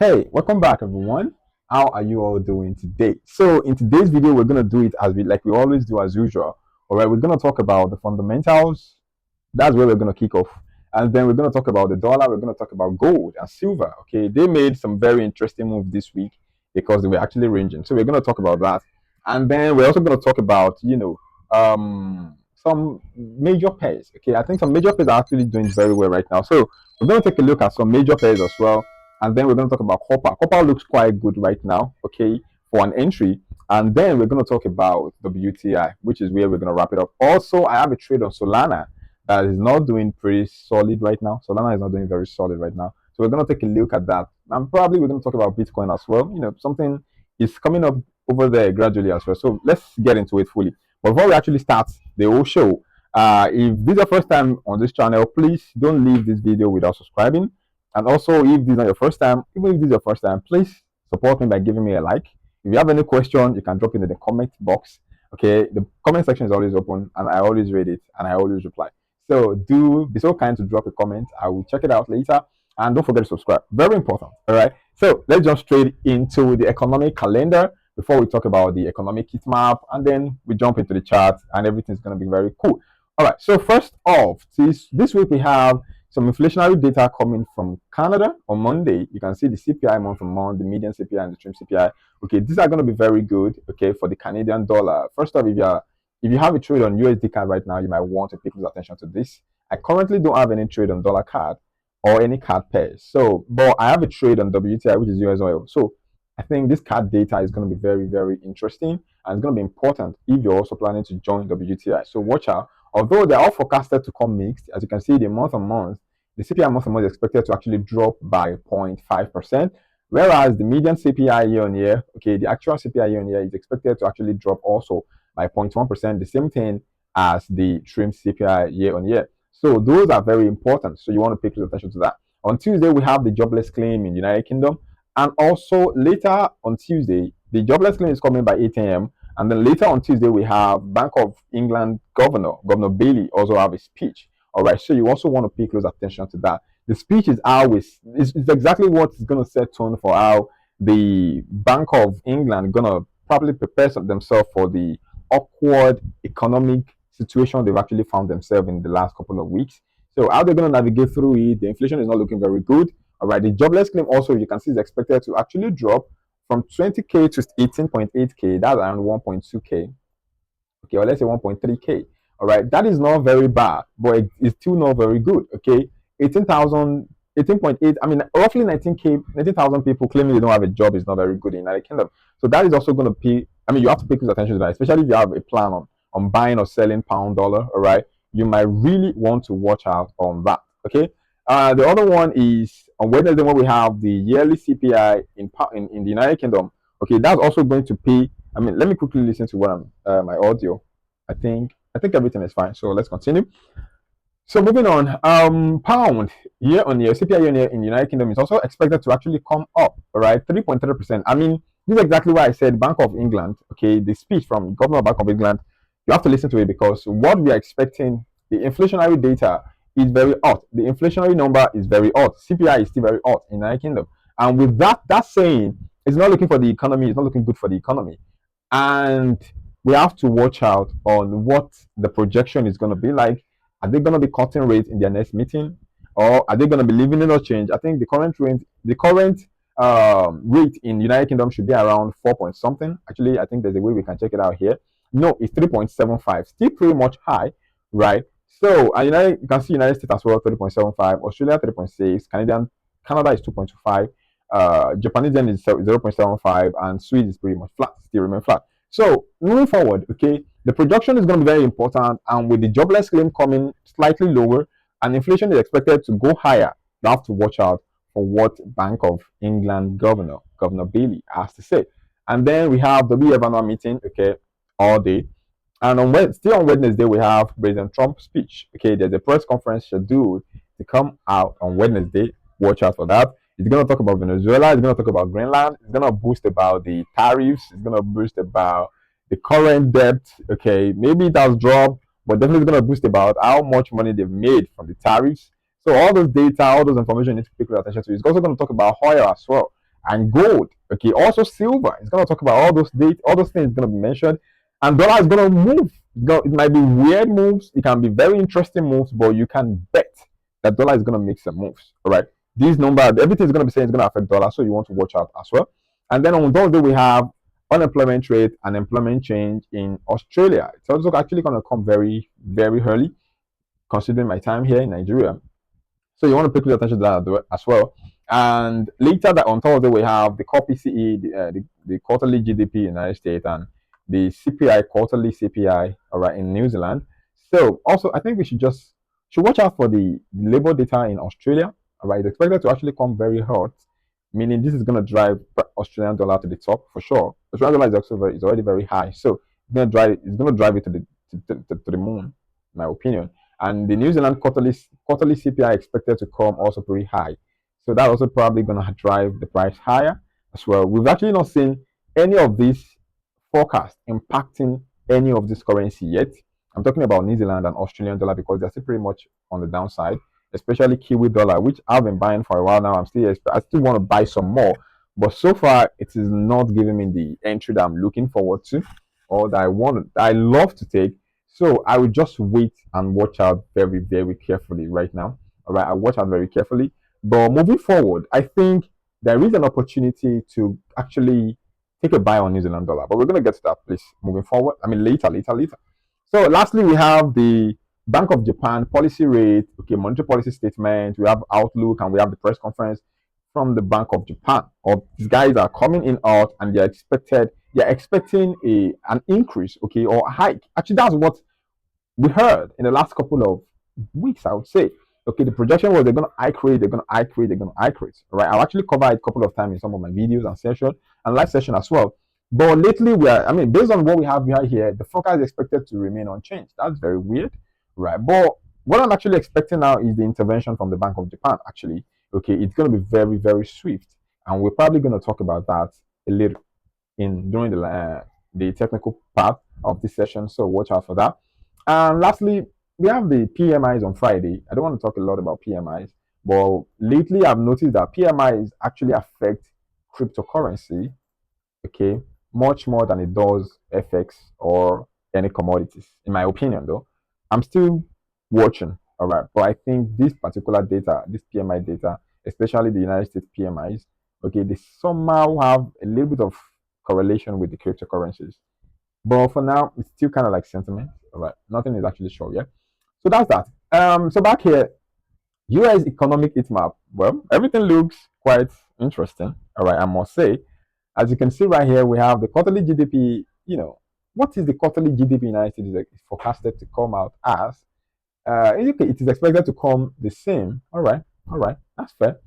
Hey, welcome back everyone. How are you all doing today? So in today's video, we're gonna do it as we always do as usual. All right, we're gonna talk about the fundamentals. That's where we're gonna kick off, and then we're gonna talk about the dollar. We're gonna talk about gold and silver. Okay, they made some very interesting moves this week because they were actually ranging. So we're gonna talk about that, and then we're also gonna talk about some major pairs. Okay, I think some major pairs are actually doing very well right now. So we're gonna take a look at some major pairs as well, and then we're going to talk about copper. Copper looks quite good right now, okay, for an entry. And then we're going to talk about WTI, which is where we're going to wrap it up. Also, I have a trade on Solana that is not doing pretty solid right now. Solana is not doing very solid right now. So we're going to take a look at that. And probably we're going to talk about Bitcoin as well. Something is coming up over there gradually as well. So let's get into it fully. But before we actually start the whole show, if this is your first time on this channel, please don't leave this video without subscribing. And also, if this is not your first time, even if this is your first time, please support me by giving me a like. If you have any question, you can drop it in the comment box. Okay, the comment section is always open, and I always read it and I always reply. So do be so kind to drop a comment. I will check it out later, and don't forget to subscribe. Very important. All right. So let's jump straight into the economic calendar before we talk about the economic heat map, and then we jump into the chart, and everything's going to be very cool. All right. So first off, this week we have some inflationary data coming from Canada on Monday. You can see the CPI month from month, the median CPI and the trim CPI. Okay, these are going to be very good. Okay, for the Canadian dollar. First off, if you have a trade on USD card right now, you might want to pay close attention to this. I currently don't have any trade on dollar card or any card pairs. So, but I have a trade on WTI, which is US oil. So I think this card data is going to be very, very interesting, and it's going to be important if you're also planning to join WTI. So watch out. Although they're all forecasted to come mixed, as you can see, the month on month, the CPI month on month is expected to actually drop by 0.5%, whereas the median CPI year on year, okay, the actual CPI year on year is expected to actually drop also by 0.1%, the same thing as the trim CPI year on year. So those are very important. So you want to pay close attention to that. On Tuesday, we have the jobless claim in the United Kingdom, and also later on Tuesday, the jobless claim is coming by 8 a.m. And then later on Tuesday, we have Bank of England Governor Bailey, also have a speech. All right, so you also want to pay close attention to that. The speech is always it's exactly what is going to set tone for how the Bank of England going to probably prepare themselves for the awkward economic situation they've actually found themselves in the last couple of weeks. So how they're going to navigate through it? The inflation is not looking very good. All right, the jobless claim also, you can see, is expected to actually drop from 20K to 18.8K. That's around 1.2K. Okay, or let's say 1.3K. All right, that is not very bad, but it's still not very good. Okay, 18,000, 18.8. I mean, roughly 19K, 19,000 people claiming they don't have a job is not very good in the United Kingdom. So that is also going to pay. I mean, you have to pay close attention to that, especially if you have a plan on buying or selling pound dollar. All right, you might really want to watch out on that. Okay. The other one is on Wednesday when we have the yearly CPI in the United Kingdom. Okay, that's also going to pay. I mean, let me quickly listen to what my audio. I think everything is fine. So let's continue. So moving on, pound year on year CPI year on year in the United Kingdom is also expected to actually come up, all right, 3.3%. I mean, this is exactly why I said Bank of England. Okay, the speech from Governor of Bank of England, you have to listen to it because what we are expecting, the inflationary data is very hot. The inflationary number is very hot. CPI is still very hot in the United Kingdom, and with that saying, it's not looking for the economy. It's not looking good for the economy, and we have to watch out on what the projection is going to be like. Are they going to be cutting rates in their next meeting, or are they going to be leaving it or change? I think the current rate in the United Kingdom should be around 4 point something. Actually, I think there's a way we can check it out here. No, it's 3.75. Still pretty much high, right? So, you can see United States as well, 3.75. Australia, 3.6. Canada is 2.25. Japanese yen is 0.75, and Sweden is pretty much flat, still remain flat. So moving forward, okay, the projection is going to be very important, and with the jobless claim coming slightly lower and inflation is expected to go higher, you have to watch out for what Bank of England Governor Bailey has to say. And then we have the WEF annual meeting, okay, all day. And still on Wednesday, we have President Trump's speech. Okay, there's a press conference scheduled to come out on Wednesday. Watch out for that. It's going to talk about Venezuela. It's going to talk about Greenland. It's going to boost about the tariffs. It's going to boost about the current debt. Okay, maybe it has dropped, but definitely it's going to boost about how much money they've made from the tariffs. So all those data, all those information you need to pay close attention to. It's also going to talk about oil as well. and gold. Okay, also silver. It's gonna talk about all those dates, all those things gonna be mentioned, and dollar is gonna move. It might be weird moves. It can be very interesting moves, but you can bet that dollar is gonna make some moves. All right, these numbers, everything is gonna be saying is gonna affect dollar, so you want to watch out as well. And then on Thursday we have unemployment rate and employment change in Australia. It's also actually gonna come very very early, considering my time here in Nigeria. So you want to pay close attention to that as well. And later that on Thursday we have the core PCE, the quarterly GDP in the United States, and the CPI, quarterly CPI, all right, in New Zealand. So also I think we should watch out for the labor data in Australia. All right, it's expected to actually come very hot, meaning this is going to drive Australian dollar to the top for sure. Australian dollar is also is already very high, so it's going to drive it to the moon, in my opinion. And the New Zealand quarterly CPI expected to come also pretty high. So that's also probably going to drive the price higher as well. We've actually not seen any of these forecasts impacting any of this currency yet. I'm talking about New Zealand and Australian dollar because they're still pretty much on the downside, especially Kiwi dollar, which I've been buying for a while now. I still want to buy some more, but so far it is not giving me the entry that I'm looking forward to or that I love to take. So I will just wait and watch out very, very carefully right now. All right, I watch out very carefully. But moving forward, I think there is an opportunity to actually take a buy on New Zealand dollar. But we're gonna get to that place moving forward. I mean later. So lastly, we have the Bank of Japan policy rate, okay, monetary policy statement, we have outlook, and we have the press conference from the Bank of Japan. Or these guys are coming in out and they're expecting an increase, okay, or a hike. Actually, that's what we heard in the last couple of weeks, I would say. Okay, the projection was they're gonna hike rate, they're gonna hike rate, they're gonna hike rate. Right. I'll actually cover it a couple of times in some of my videos and session and live session as well. But lately based on what we have here, the forecast is expected to remain unchanged. That's very weird, right? But what I'm actually expecting now is the intervention from the Bank of Japan, actually. Okay, it's going to be very, very swift. And we're probably going to talk about that a little during the technical part of this session. So watch out for that. And lastly, we have the PMIs on Friday. I don't want to talk a lot about PMIs, but lately I've noticed that PMIs actually affect cryptocurrency, okay, much more than it does FX or any commodities, in my opinion, though. I'm still watching, all right, but I think this particular data, this PMI data, especially the United States PMIs, okay, they somehow have a little bit of correlation with the cryptocurrencies. But for now, it's still kind of like sentiment, all right, nothing is actually sure yet. So that's that. So back here, US economic heat map. Well, everything looks quite interesting, all right, I must say. As you can see right here, we have the quarterly GDP. What is the quarterly GDP in the United States is forecasted to come out as? It is expected to come the same. All right, that's fair.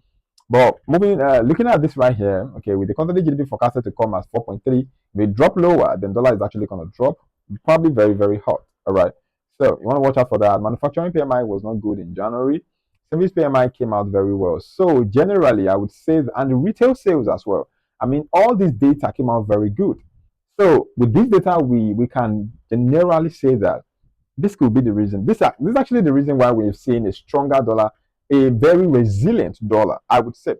But looking at this right here, okay, with the quarterly GDP forecasted to come as 4.3, if it drop lower, then dollar is actually going to drop, probably very, very hot. All right, so you want to watch out for that. Manufacturing PMI was not good in January. Service PMI came out very well. So generally, I would say, and the retail sales as well. I mean, all this data came out very good. So with this data, we can generally say that this could be the reason. This is actually the reason why we've seen a stronger dollar, a very resilient dollar. I would say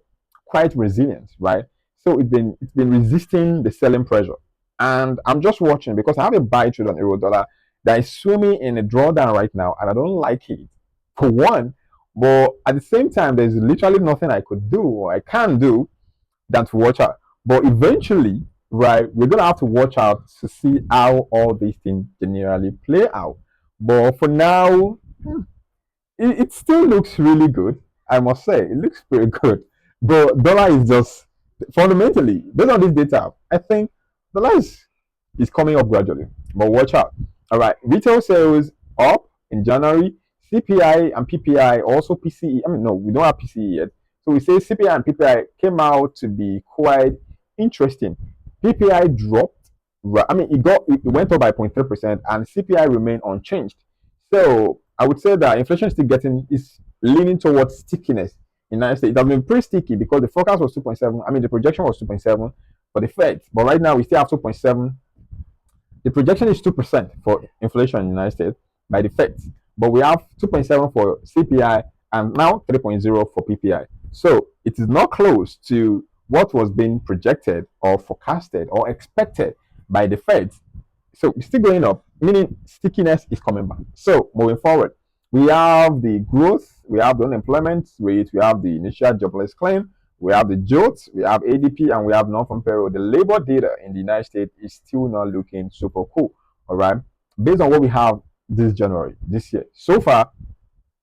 quite resilient, right? So it's been resisting the selling pressure. And I'm just watching because I have a buy trade on euro dollar that is swimming in a drawdown right now, and I don't like it. For one, but at the same time, there's literally nothing I could do or I can do than to watch out. But eventually, right, we're gonna have to watch out to see how all these things generally play out. But for now, it still looks really good. I must say, it looks pretty good. But dollar is just fundamentally based on this data. I think dollar is coming up gradually. But watch out. All right, retail sales up in January. CPI and PPI also PCE. I mean, no, we don't have PCE yet. So we say CPI and PPI came out to be quite interesting. PPI dropped. I mean, it went up by 0.3%, and CPI remained unchanged. So I would say that inflation is leaning towards stickiness in the United States. It has been pretty sticky because the forecast was 2.7. I mean, the projection was 2.7 for the Fed, but right now we still have 2.7. The projection is 2% for inflation in the United States by the Fed, but we have 2.7 for CPI and now 3.0 for PPI. So it is not close to what was being projected or forecasted or expected by the Fed. So it's still going up, meaning stickiness is coming back. So moving forward, we have the growth, we have the unemployment rate, we have the initial jobless claim, we have the JOLT, we have ADP, and we have non-farm payroll. The labor data in the United States is still not looking super cool. All right, based on what we have this January, this year, so far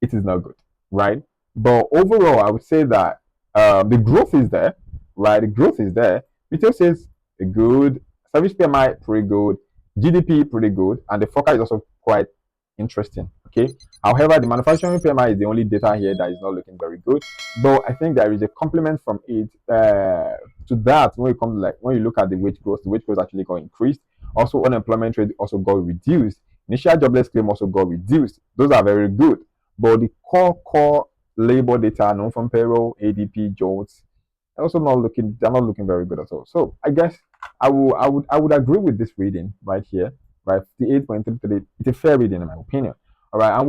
it is not good, right? But overall, I would say that the growth is there, right? The growth is there. Retail sales are good, service PMI pretty good, GDP pretty good, and the forecast is also quite interesting. Okay. However, the manufacturing PMI is the only data here that is not looking very good. But I think there is a complement from it to that when it comes to, like, when you look at the wage growth actually got increased. Also, unemployment rate also got reduced. Initial jobless claim also got reduced. Those are very good. But the core labor data, non-farm payroll, ADP, JOLTS, they're not looking very good at all. So I guess I would agree with this reading right here, right? 58.33. It's a fair reading in my opinion. All right, and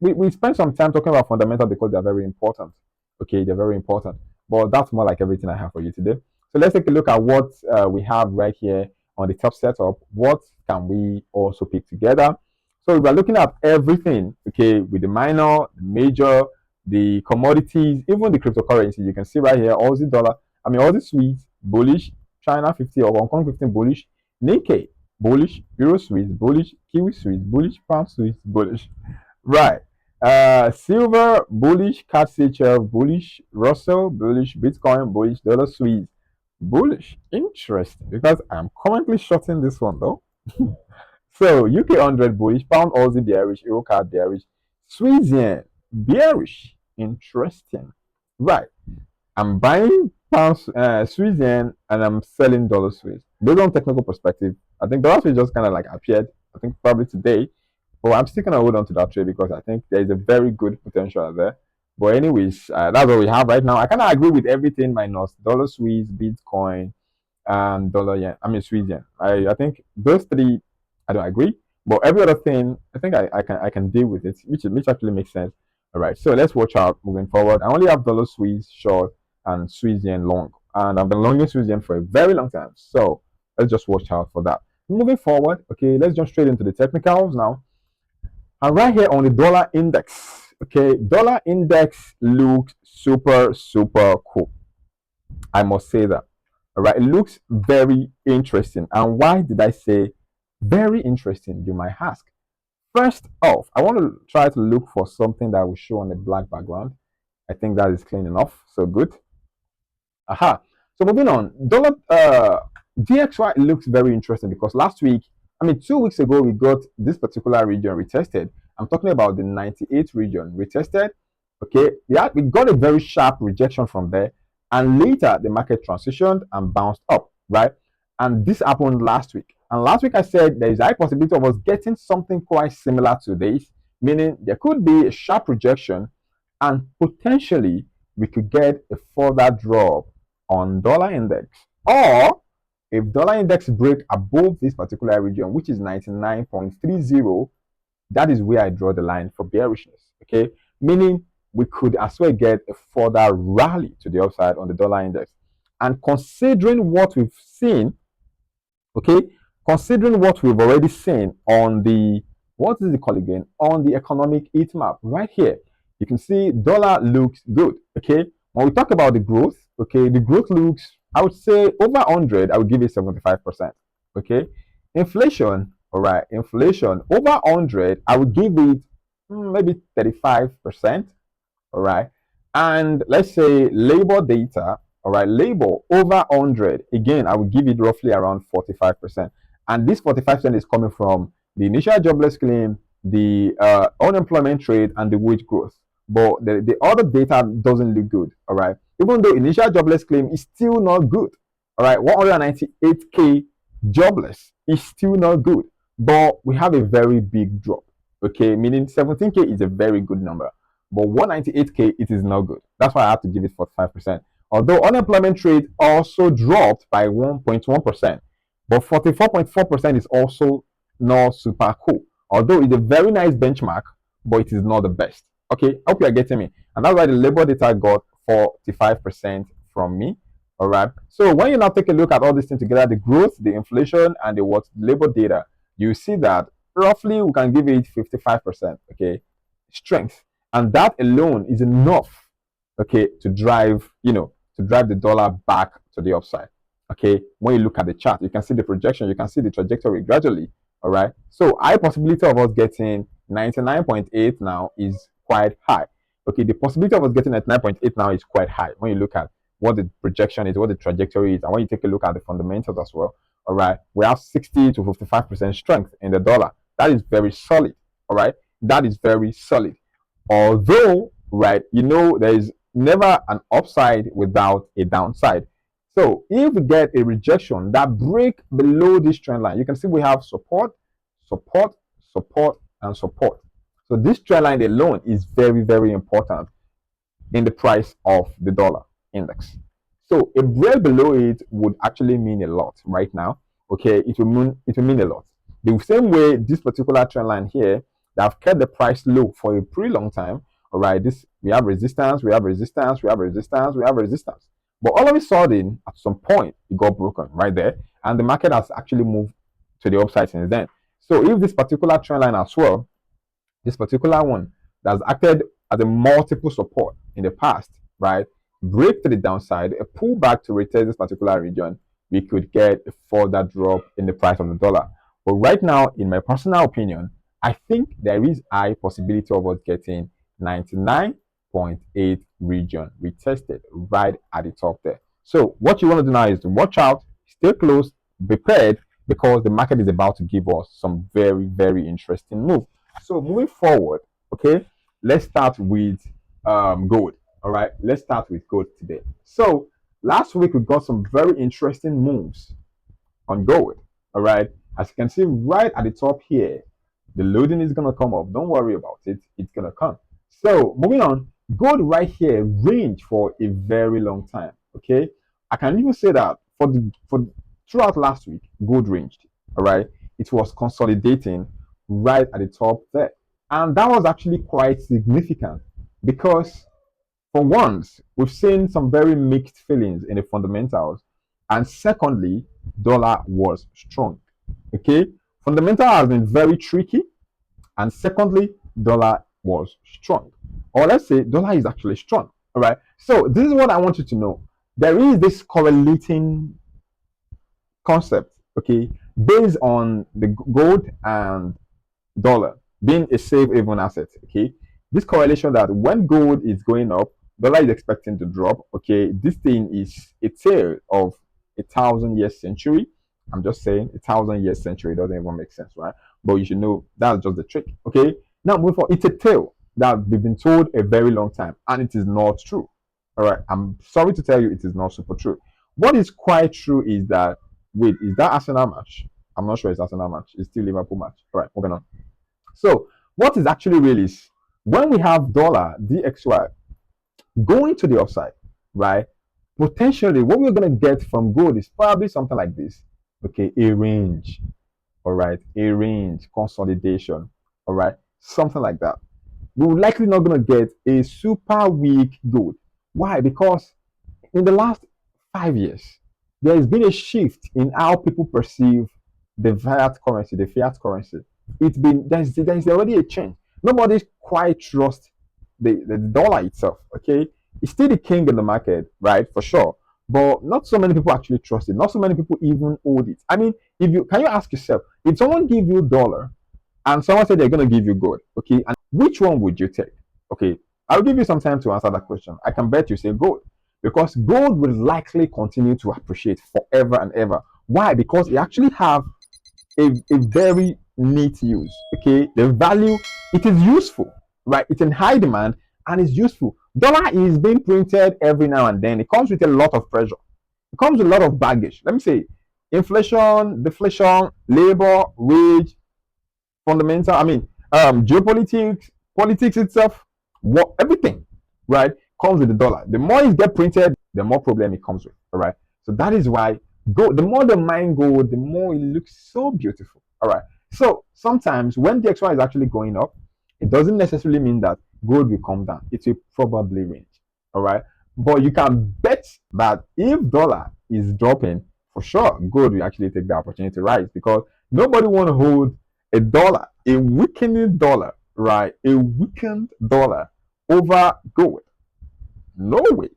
we spend some time talking about fundamentals because they're very important. Okay, they're very important. But that's more like everything I have for you today. So let's take a look at what we have right here on the top setup. What can we also pick together? So we're looking at everything, okay, with the minor, the major, the commodities, even the cryptocurrency. You can see right here, Aussie dollar, Aussie Swiss, bullish, China 50 or Hong Kong 15 bullish, Nikkei, bullish, Euro Swiss, bullish, Kiwi Swiss, bullish, Pound Swiss, bullish. Right. Silver, bullish, CAD CHF, bullish, Russell, bullish, Bitcoin, bullish, Dollar Swiss, bullish. Interesting, because I'm currently shorting this one though. So UK 100 bullish, Pound Aussie bearish, Euro CAD bearish, Swiss yen bearish. Interesting. Right. I'm buying pound Swiss yen and I'm selling dollar Swiss. Based on technical perspective, I think dollar Swiss just kind of like appeared, I think probably today. But I'm still gonna hold on to that trade because I think there is a very good potential there. But anyways, that's what we have right now. I kind of agree with everything minus dollar Swiss, Bitcoin, and dollar yen. Swiss yen. I think those three I don't agree. But every other thing, I think I can deal with it, which actually makes sense. All right, so let's watch out moving forward. I only have dollar Swiss short and Swiss yen long, and I've been longing Swiss yen for a very long time. So let's just watch out for that. Moving forward, okay, let's jump straight into the technicals now. And right here on the dollar index, okay, dollar index looks super cool. I must say that. All right, it looks very interesting. And why did I say very interesting, you might ask? First off, I want to try to look for something that will show on a black background. I think that is clean enough. So good. Aha. So moving on, dollar DXY looks very interesting because last week, 2 weeks ago, we got this particular region retested. I'm talking about the 98 region retested. Okay, yeah, we got a very sharp rejection from there, and later the market transitioned and bounced up, right? And this happened last week. And last week I said there is a high possibility of us getting something quite similar to this, meaning there could be a sharp rejection and potentially we could get a further drop on dollar index. Or if dollar index break above this particular region, which is 99.30, that is where I draw the line for bearishness. Okay, meaning we could as well get a further rally to the upside on the dollar index. And considering what we've seen, okay, considering what we've already seen on the, what is it called again, on the economic heat map right here, you can see dollar looks good. Okay, when we talk about the growth, okay, the growth looks, I would say over 100, I would give it 75%. Okay, inflation, all right, inflation over 100, I would give it maybe 35%. All right, and let's say labor data, all right, labor over 100, again, I would give it roughly around 45%. And this 45% is coming from the initial jobless claim, the unemployment rate, and the wage growth. But the other data doesn't look good. All right, even though initial jobless claim is still not good. All right, 198K jobless is still not good. But we have a very big drop. Okay, meaning 17K is a very good number. But 198K, it is not good. That's why I have to give it 45%. Although unemployment rate also dropped by 1.1%, but 44.4% is also not super cool. Although it's a very nice benchmark, but it is not the best. Okay, I hope you are getting me. And that's why the labor data got 45% from me. All right. So when you now take a look at all these things together, the growth, the inflation, and the what labor data, you see that roughly we can give it 55%. Okay, strength, and that alone is enough. Okay, to drive to drive the dollar back to the upside. Okay, when you look at the chart, you can see the projection, you can see the trajectory gradually. All right. So high possibility of us getting 99.8 now is quite high. Okay, the possibility of us getting at 9.8 now is quite high when you look at what the projection is, what the trajectory is, and when you take a look at the fundamentals as well. All right, we have 60 to 55% strength in the dollar. That is very solid. All right, that is very solid. Although, right, there is never an upside without a downside. So if we get a rejection that break below this trend line, you can see we have support, support, support, and support. So this trend line alone is very, very important in the price of the dollar index. So a break below it would actually mean a lot right now. Okay, it will mean a lot. The same way this particular trend line here that have kept the price low for a pretty long time. All right, this we have resistance, we have resistance, we have resistance, we have resistance. But all of a sudden, at some point, it got broken right there, and the market has actually moved to the upside since then. So if this particular trend line as well, this particular one that's acted as a multiple support in the past, right? Break to the downside, a pullback to retest this particular region, we could get a further drop in the price of the dollar. But right now, in my personal opinion, I think there is high possibility of us getting 99.8 region retested right at the top there. So what you want to do now is to watch out, stay close, be prepared, because the market is about to give us some very, very interesting move. So moving forward, okay, let's start with gold. All right, let's start with gold today. So last week we got some very interesting moves on gold. All right, as you can see right at the top here, the loading is gonna come up. Don't worry about it; it's gonna come. So moving on, gold right here ranged for a very long time. Okay, I can even say that for throughout last week, gold ranged. All right, it was consolidating right at the top there. And that was actually quite significant because for once, we've seen some very mixed feelings in the fundamentals. And secondly, dollar was strong. Okay, fundamental has been very tricky. And secondly, dollar was strong. Or let's say dollar is actually strong. All right. So this is what I want you to know. There is this correlating concept, okay, based on the gold and dollar being a safe haven asset. Okay, this correlation that when gold is going up, dollar is expecting to drop. Okay, this thing is a tale of 1,000 year century. I'm just saying 1,000 year century doesn't even make sense, right? But you should know that's just the trick. Okay, now moving forward, it's a tale that we've been told a very long time, and it is not true. All right, I'm sorry to tell you, it is not super true. What is quite true is that, wait, is that Arsenal match? I'm not sure it's Arsenal match. It's still Liverpool match. All right, moving on. So what is actually real is when we have dollar DXY going to the upside, right? Potentially, what we're gonna get from gold is probably something like this. Okay, a range. All right, a range consolidation. All right, something like that. We're likely not gonna get a super weak gold. Why? Because in the last 5 years, there has been a shift in how people perceive the fiat currency, the fiat currency. It's been there's already a change. Nobody quite trusts the dollar itself. Okay, it's still the king in the market, right? For sure. But not so many people actually trust it. Not so many people even hold it. I mean, if you can you ask yourself, if someone give you dollar and someone said they're gonna give you gold, okay, and which one would you take? Okay, I'll give you some time to answer that question. I can bet you say gold because gold will likely continue to appreciate forever and ever. Why? Because it actually have a very neat use. Okay, the value, it is useful, right? It's in high demand and it's useful. Dollar is being printed every now and then. It comes with a lot of pressure. It comes with a lot of baggage. Let me say, inflation, deflation, labor, wage, fundamental. I mean, geopolitics, politics itself, what everything, right, comes with the dollar. The more it get printed, the more problem it comes with. All right. So that is why gold. The more the mine gold, the more it looks so beautiful. All right. So sometimes when the XY is actually going up, it doesn't necessarily mean that gold will come down. It will probably range. All right. But you can bet that if dollar is dropping, for sure, gold will actually take the opportunity to rise because nobody want to hold a dollar, a weakening dollar, right? A weakened dollar over gold. No way.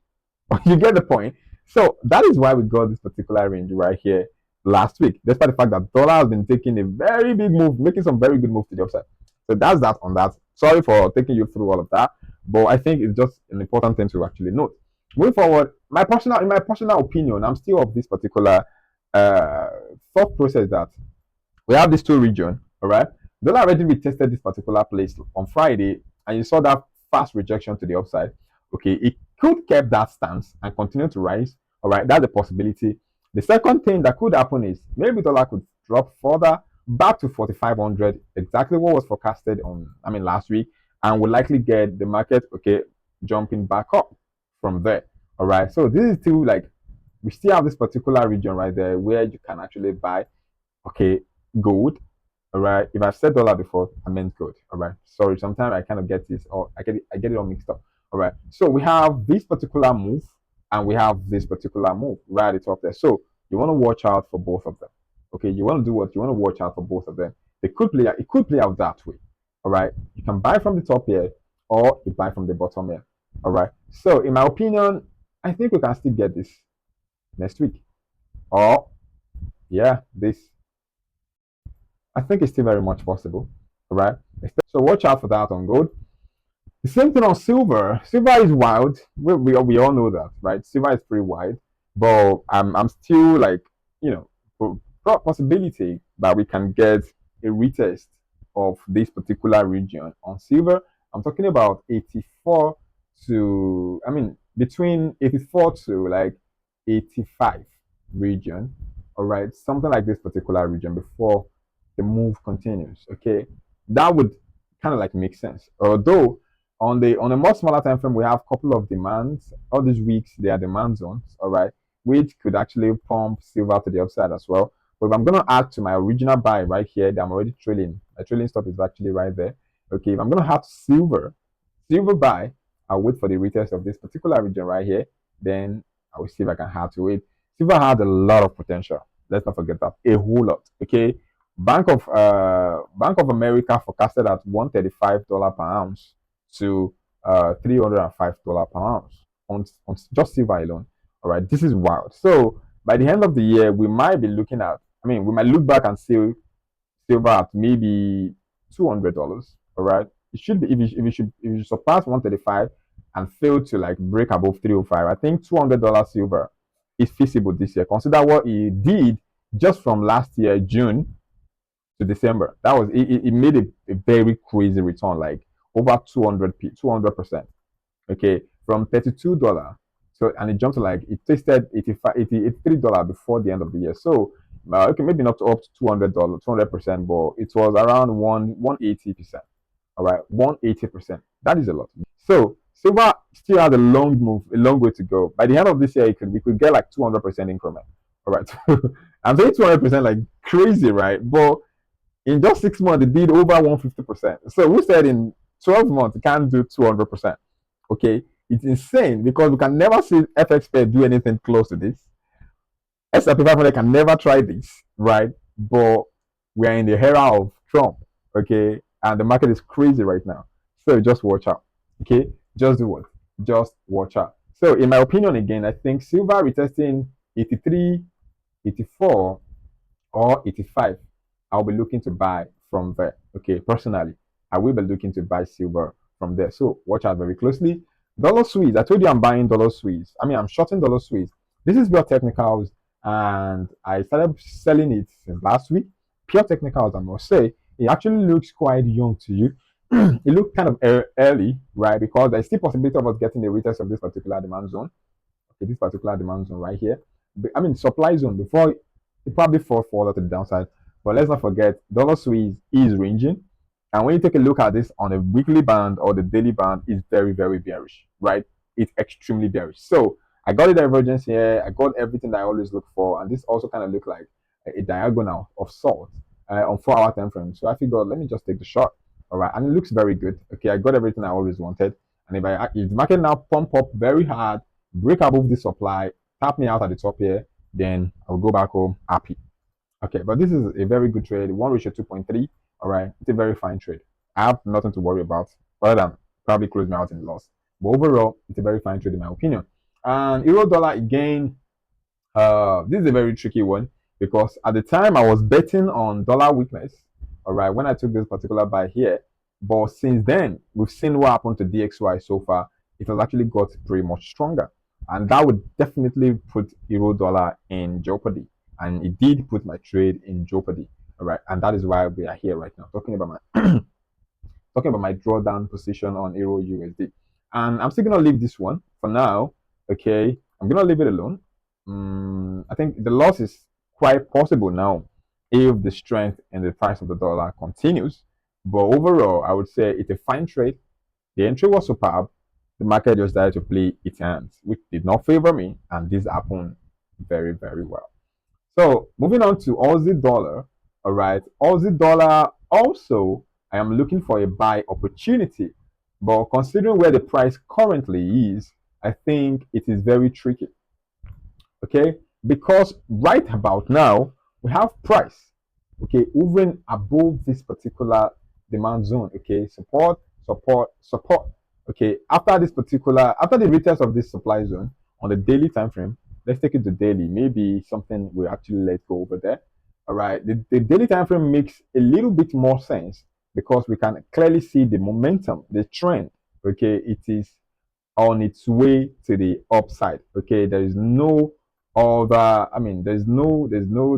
You get the point. So that is why we got this particular range right here last week, despite the fact that dollar has been taking a very big move, making some very good moves to the upside. So that's that on that. Sorry for taking you through all of that, but I think it's just an important thing to actually note. Moving forward, in my personal opinion, I'm still of this particular uh, thought process that we have these two regions, all right? Dollar already retested this particular place on Friday, and you saw that fast rejection to the upside. Okay, it could keep that stance and continue to rise. All right, that's a possibility. The second thing that could happen is maybe dollar could drop further back to 4,500, exactly what was forecasted last week, and will likely get the market jumping back up from there. All right, so this is still like we still have this particular region right there where you can actually buy okay gold. All right, if I've said dollar before, I meant gold. All right, sorry, sometimes I kind of get this or I get it all mixed up. All right, so we have this particular move and we have this particular move right at the top there. So you want to watch out for both of them. Okay, you want to do what you want to watch out for both of them. It could play out that way. All right, you can buy from the top here or you buy from the bottom here. All right, so in my opinion, I think we can still get this next week or yeah, this I think it's still very much possible, right? So watch out for that on gold. The same thing on silver. Silver is wild. We all know that, right? Silver is pretty wide, but I'm still like, you know, possibility that we can get a retest of this particular region on silver. I'm talking about 84 to, between 84 to like 85 region. All right, something like this particular region before the move continues. Okay, that would kind of like make sense. Although on a much smaller time frame, we have a couple of demands. All these weeks, they are demand zones, all right, which could actually pump silver to the upside as well. But if I'm going to add to my original buy right here that I'm already trailing, my trailing stop is actually right there. Okay, if I'm going to have silver buy, I'll wait for the retest of this particular region right here. Then I will see if I can have to wait. Silver has a lot of potential. Let's not forget that. A whole lot. Okay. Bank of America forecasted at $135 per ounce to $305 per ounce on just silver alone. All right, this is wild. So by the end of the year, we might be looking at. We might look back and see silver at maybe $200. All right, it should be if you surpass 135 and fail to like break above 305. I think $200 silver is feasible this year. Consider what it did just from last year June to December. That was it made a very crazy return, like over 200%. Okay, from $32. So and it jumped to like it tasted 85 $83 before the end of the year. So okay, maybe not up to $200, 200%, but it was around 180%. All right, 180%. That is a lot. So silver still has a long way to go. By the end of this year, we could get like 200% increment. All right, I'm saying 200% like crazy, right? But in just 6 months, it did over 150%. So we said in 12 months, it can't do 200%. Okay, it's insane because we can never see FX pair do anything close to this. S&P 500 can never try this, right? But we are in the era of Trump, okay, and the market is crazy right now. So just watch out, okay? Just do what? Just watch out. So in my opinion, again, I think silver retesting 83, 84, or 85, I'll be looking to buy from there. Okay, personally, I will be looking to buy silver from there. So watch out very closely. Dollar Swiss, I told you I'm buying dollar Swiss. I'm shorting dollar Swiss. This is pure technicals, and I started selling it since last week. Pure technicals, I must say. It actually looks quite young to you. It looked kind of early, right? Because there's still possibility of us getting a retest of this particular demand zone. Okay, this particular demand zone right here. Supply zone before it probably falls further to the downside. But let's not forget, dollar Swiss is ranging. And when you take a look at this on a weekly band or the daily band, it's very, very bearish, right? It's extremely bearish. So I got a divergence here. I got everything that I always look for. And this also kind of looked like a diagonal of salt on 4-hour time frame. So I figured, let me just take the shot. All right. And it looks very good. Okay. I got everything I always wanted. And if the market now pump up very hard, break above this supply, tap me out at the top here, then I'll go back home happy. Okay, but this is a very good trade. 1:2.3. All right, it's a very fine trade. I have nothing to worry about other than probably close me out in loss. But overall, it's a very fine trade in my opinion. And euro dollar again, this is a very tricky one because at the time I was betting on dollar weakness. All right, when I took this particular buy here, but since then we've seen what happened to DXY so far. It has actually got pretty much stronger, and that would definitely put euro dollar in jeopardy. And it did put my trade in jeopardy. All right, and that is why we are here right now talking about my talking about my drawdown position on Euro USD. And I'm still gonna leave this one for now. Okay, I'm gonna leave it alone. I think the loss is quite possible now if the strength in the price of the dollar continues. But overall, I would say it's a fine trade. The entry was superb. The market just started to play its hands, which did not favor me, and this happened very, very well. So moving on to Aussie dollar. All right, Aussie dollar also, I am looking for a buy opportunity, but considering where the price currently is, I think it is very tricky. Okay, because right about now we have price, okay, hovering above this particular demand zone. Okay, support, support, support. Okay, after this particular, after the retest of this supply zone on the daily time frame, let's take it to daily. Maybe something will actually let go over there. All right, the daily time frame makes a little bit more sense because we can clearly see the momentum, the trend. Okay, it is on its way to the upside. Okay, there is no other, I mean, there's no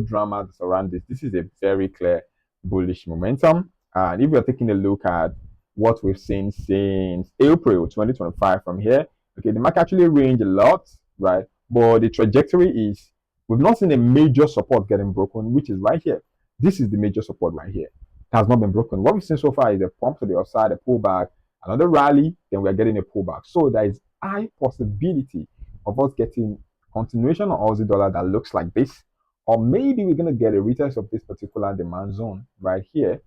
drama around this. This is a very clear bullish momentum. And if you're taking a look at what we've seen since April 2025 from here, okay, the market actually ranged a lot, right? But the trajectory is we've not seen a major support getting broken, which is right here. This is the major support right here. It has not been broken. What we've seen so far is a pump to the upside, a pullback, another rally, then we're getting a pullback. So there is high possibility of us getting continuation on Aussie dollar that looks like this, or maybe we're gonna get a retest of this particular demand zone right here,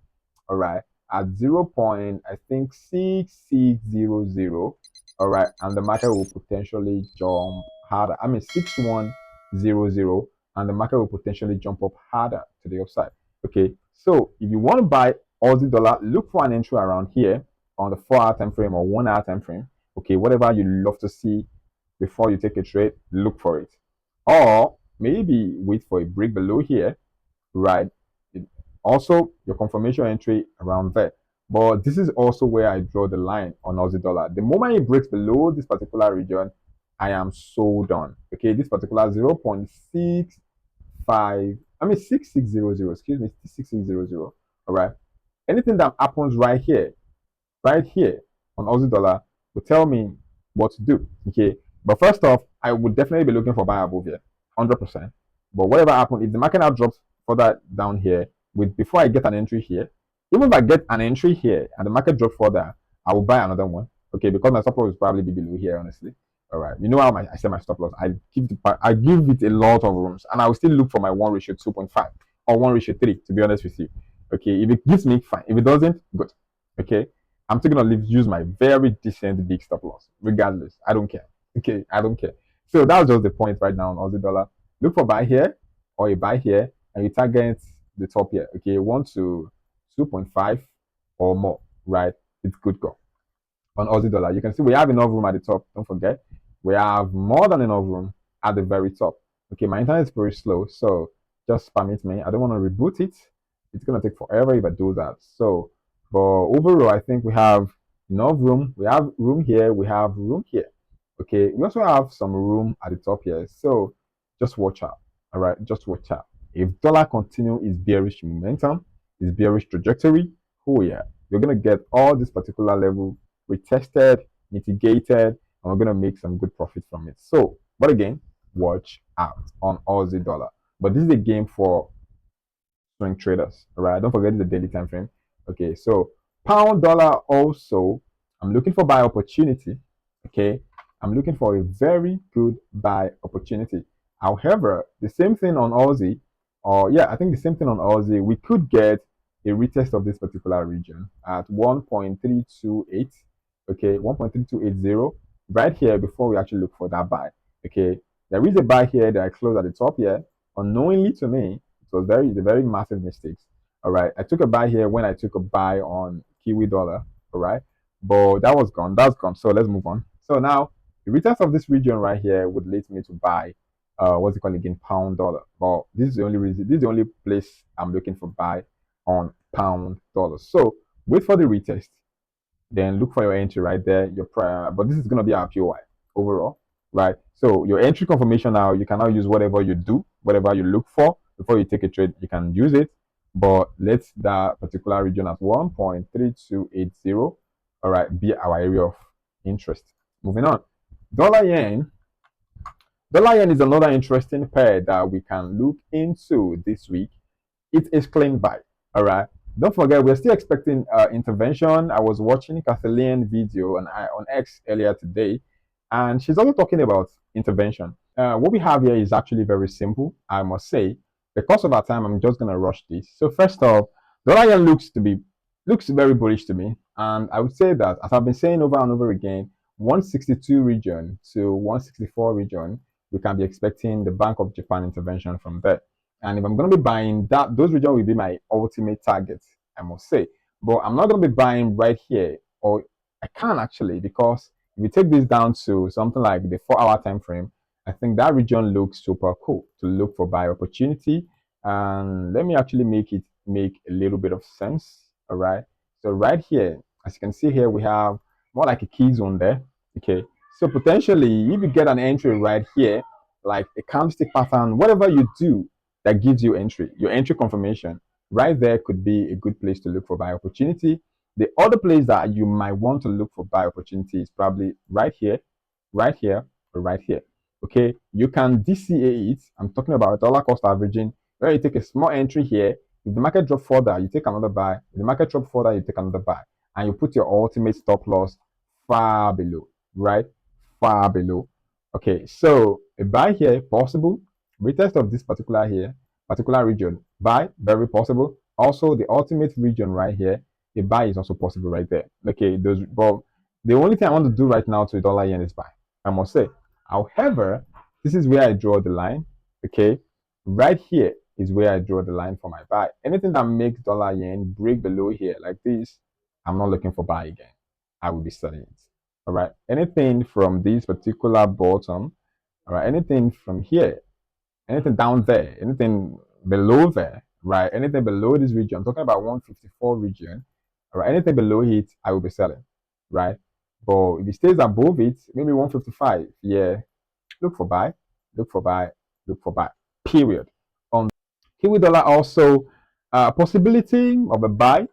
all right, at 0. I think 6600, all right, and the market will potentially jump harder. I mean 6100, and the market will potentially jump up harder to the upside. Okay, so if you want to buy Aussie dollar, look for an entry around here on the 4-hour time frame or 1-hour time frame. Okay, whatever you love to see before you take a trade, look for it. Or maybe wait for a break below here, right? Also, your confirmation entry around there. But this is also where I draw the line on Aussie dollar. The moment it breaks below this particular region, I am so done. Okay, this particular 0.65, I mean 6600, excuse me, 6600. All right. Anything that happens right here on Aussie dollar will tell me what to do. Okay. But first off, I would definitely be looking for buy above here, 100%. But whatever happens, if the market now drops further down here, with before I get an entry here, even if I get an entry here and the market drops further, I will buy another one. Okay, because my stop loss will probably be below here, honestly. All right. You know how I set my stop loss? I give it a lot of rooms, and I will still look for my 1:2.5 or 1:3. To be honest with you, okay. If it gives me, fine. If it doesn't, good. Okay. I'm still gonna use my very decent big stop loss, regardless. I don't care. Okay, I don't care. So that's just the point right now on Aussie dollar. Look for buy here or you buy here and you target the top here. Okay, 1 to 2.5 or more, right? It's good go. On Aussie dollar, you can see we have enough room at the top. Don't forget, we have more than enough room at the very top. Okay, my internet is very slow, so just permit me. I don't want to reboot it. It's gonna take forever if I do that. So, but overall, I think we have enough room. We have room here. We have room here. Okay, we also have some room at the top here. So just watch out. All right, just watch out. If dollar continue its bearish momentum, its bearish trajectory, oh yeah, you're gonna get all this particular level retested, mitigated, and we're gonna make some good profit from it. So, but again, watch out on Aussie dollar. But this is a game for swing traders, all right? Don't forget the daily time frame. Okay, so pound dollar also, I'm looking for buy opportunity. Okay, I'm looking for a very good buy opportunity. However, the same thing on Aussie, or yeah, I think the same thing on Aussie, we could get a retest of this particular region at 1.328. Okay, 1.3280 right here before we actually look for that buy. Okay, there is a buy here that I closed at the top here. Unknowingly to me, it was a very massive mistake. All right, I took a buy here when I took a buy on Kiwi dollar. All right, but that was gone. That's gone. So let's move on. So now the retest of this region right here would lead me to buy what's it called again, pound dollar. But this is the only reason, this is the only place I'm looking for buy on pound dollar. So wait for the retest, then look for your entry right there. Your prior, but this is gonna be our POI overall, right? So your entry confirmation now, you can now use whatever you do, whatever you look for before you take a trade, you can use it. But let that particular region at 1.3280, all right, be our area of interest. Moving on, dollar yen. Dollar yen is another interesting pair that we can look into this week. It is clean buy. All right. Don't forget, we're still expecting intervention. I was watching Kathleen video on X earlier today, and she's also talking about intervention. What we have here is actually very simple, I must say. Because of our time, I'm just gonna rush this. So first off, dollar yen looks very bullish to me, and I would say that, as I've been saying over and over again, 162 region to 164 region, we can be expecting the Bank of Japan intervention from there. And if I'm going to be buying that, those regions will be my ultimate target, I must say. But I'm not going to be buying right here, or I can actually, because if you take this down to something like the 4-hour time frame, I think that region looks super cool to look for buy opportunity. And let me actually make it make a little bit of sense. All right. So right here, as you can see here, we have more like a key zone there. Okay. So potentially, if you get an entry right here, like a candlestick pattern, whatever you do, that gives you entry, your entry confirmation right there could be a good place to look for buy opportunity. The other place that you might want to look for buy opportunity is probably right here, or right here. Okay, you can DCA it. I'm talking about dollar cost averaging, where you take a small entry here. If the market drop further, you take another buy. If the market drop further, you take another buy, and you put your ultimate stop loss far below, right? Far below. Okay, so a buy here possible. Retest of this particular region, buy, very possible. Also, the ultimate region right here, a buy is also possible right there. Okay, those, but the only thing I want to do right now to dollar yen is buy, I must say. However, this is where I draw the line. Okay, right here is where I draw the line for my buy. Anything that makes dollar yen break below here like this, I'm not looking for buy again. I will be selling it. All right, anything from this particular bottom, all right, anything from here, anything down there, anything below there, right? Anything below this region, I'm talking about 154 region, all right? Anything below it, I will be selling, right? But if it stays above it, maybe 155, yeah, look for buy, look for buy, look for buy, period. On Kiwi dollar also, possibility of a buy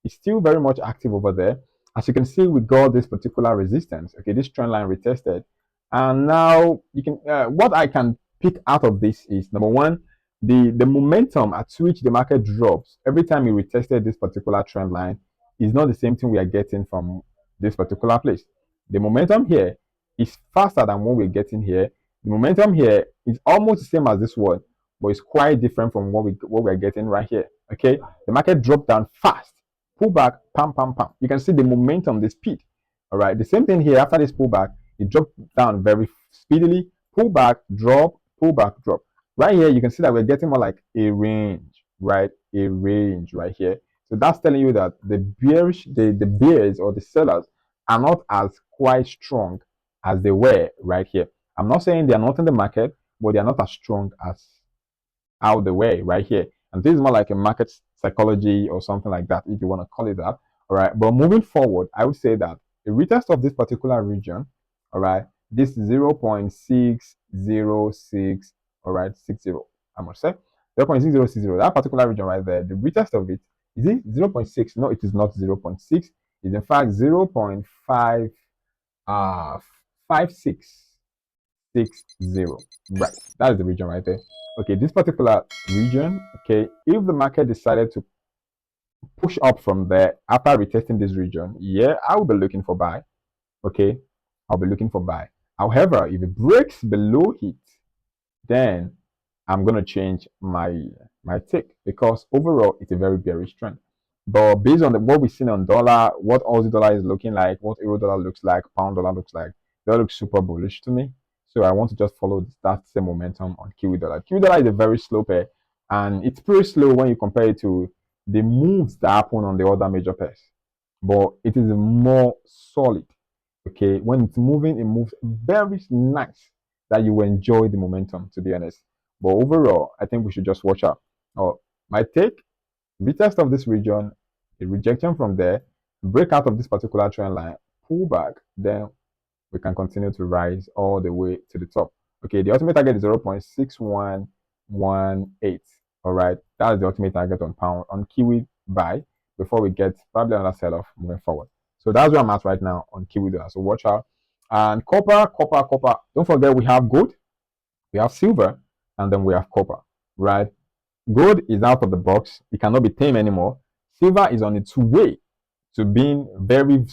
is still very much active over there. As you can see, we got this particular resistance. Okay, this trend line retested, and now you can. What I can pick out of this is number one, the momentum at which the market drops every time it retested this particular trend line is not the same thing we are getting from this particular place. The momentum here is faster than what we're getting here. The momentum here is almost the same as this one, but it's quite different from what we're getting right here. Okay, the market dropped down fast, pull back, pam, pam, pam. You can see the momentum, the speed. All right, the same thing here. After this pullback, it dropped down very speedily, pull back, drop, pull back, drop. Right here, you can see that we're getting more like a range, right? A range right here. So that's telling you that the bears or the sellers are not as quite strong as they were right here. I'm not saying they are not in the market, but they are not as strong as out the way right here. And this is more like a market psychology or something like that, if you want to call it that. All right. But moving forward, I would say that the retest of this particular region, all right, this 0.606, all right, 60, I must say 0.6060, that particular region right there, the retest of it, is it 0.6? No, it is not 0.6. It's in fact 0.5 5660. Right, that is the region right there. Okay, this particular region, okay, if the market decided to push up from there after retesting this region, yeah, I will be looking for buy. Okay, I'll be looking for buy. However, if it breaks below it, then I'm gonna change my take, because overall it's a very bearish trend. But based on what we've seen on dollar, what Aussie dollar is looking like, what euro dollar looks like, pound dollar looks like, that looks super bullish to me. So I want to just follow that same momentum on Kiwi dollar. Kiwi dollar is a very slow pair, and it's pretty slow when you compare it to the moves that happen on the other major pairs. But it is more solid. Okay, when it's moving, it moves very nice that you enjoy the momentum, to be honest. But overall, I think we should just watch out. My take, retest of this region, a rejection from there, break out of this particular trend line, pull back, then we can continue to rise all the way to the top. Okay, the ultimate target is 0.6118. All right, that is the ultimate target on pound on Kiwi buy before we get probably another sell off moving forward. So that's where I'm at right now on Kiwi dollar. So watch out. And copper. Don't forget we have gold, we have silver, and then we have copper. Right? Gold is out of the box. It cannot be tamed anymore. Silver is on its way to being very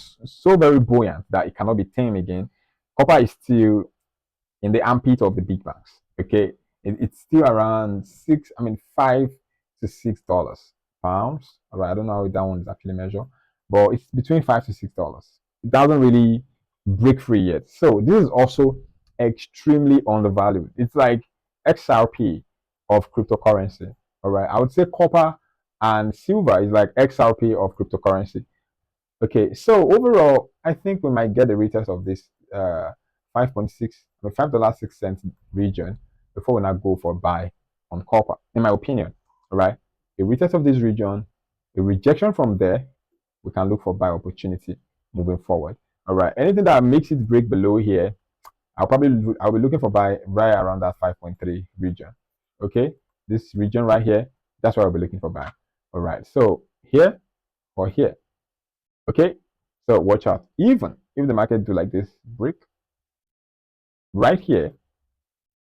buoyant that it cannot be tamed again. Copper is still in the armpit of the big banks. Okay, it's still around $5 to $6 pounds. All right, I don't know how that one is actually measured, but it's between $5 to $6. It doesn't really break free yet. So this is also extremely undervalued. It's like XRP of cryptocurrency. All right, I would say copper and silver is like XRP of cryptocurrency. Okay, so overall, I think we might get a retest of this 5.6, $5.06 region before we now go for a buy on copper, in my opinion. All right, a retest of this region, a rejection from there, we can look for buy opportunity moving forward. All right, anything that makes it break below here, I'll be looking for buy right around that 5.3 region. Okay, this region right here, that's where I'll be looking for buy. All right, so here or here. Okay, so watch out. Even if the market do like this break right here,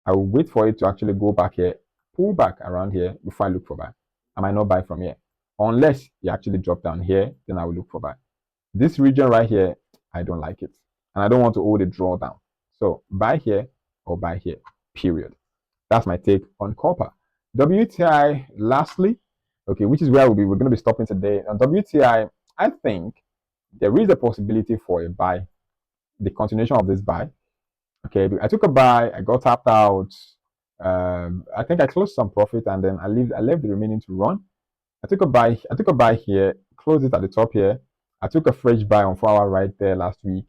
I will wait for it to actually go back here, pull back around here before I look for buy. I might not buy from here unless you actually drop down here, then I will look for buy. This region right here, I don't like it, and I don't want to hold a drawdown. So buy here or buy here, period. That's my take on copper. WTI, lastly, okay, which is where we're going to be stopping today. On WTI, I think there is a possibility for a buy, the continuation of this buy. Okay, I took a buy, I got tapped out. I think I closed some profit and then I left the remaining to run. I took a buy here, closed it at the top here. I took a fresh buy on 4 hour right there last week,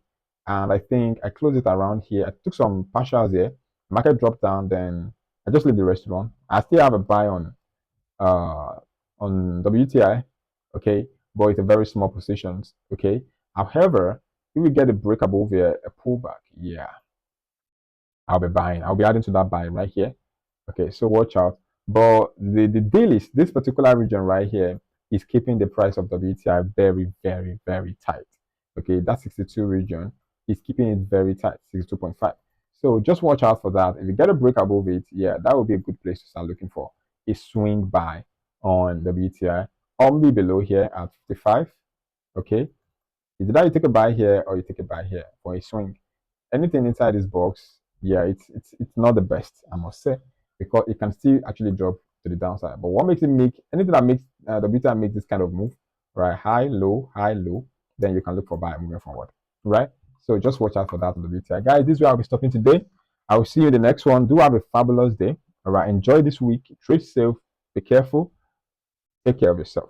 and I think I closed it around here. I took some partials here. Market dropped down, then I just leave the rest to run. I still have a buy on WTI, okay, but it's a very small positions, okay. However, if we get a break above here, a pullback, yeah, I'll be buying. I'll be adding to that buy right here. Okay, so watch out. But the deal is this particular region right here is keeping the price of WTI very tight. Okay, that 62 region is keeping it very tight, 62.5. So just watch out for that. If you get a break above it, yeah, that would be a good place to start looking for a swing buy on WTI. Only below here at 55. Okay, is that you take a buy here or you take a buy here for a swing. Anything inside this box, yeah, it's not the best, I must say, because it can still actually drop to the downside. But what makes it make anything that makes the beta make this kind of move, right? High, low, then you can look for buy moving forward, right? So just watch out for that on the BTI. Guys, this is where I'll be stopping today. I will see you in the next one. Do have a fabulous day. All right, enjoy this week. Trade safe. Be careful. Take care of yourself.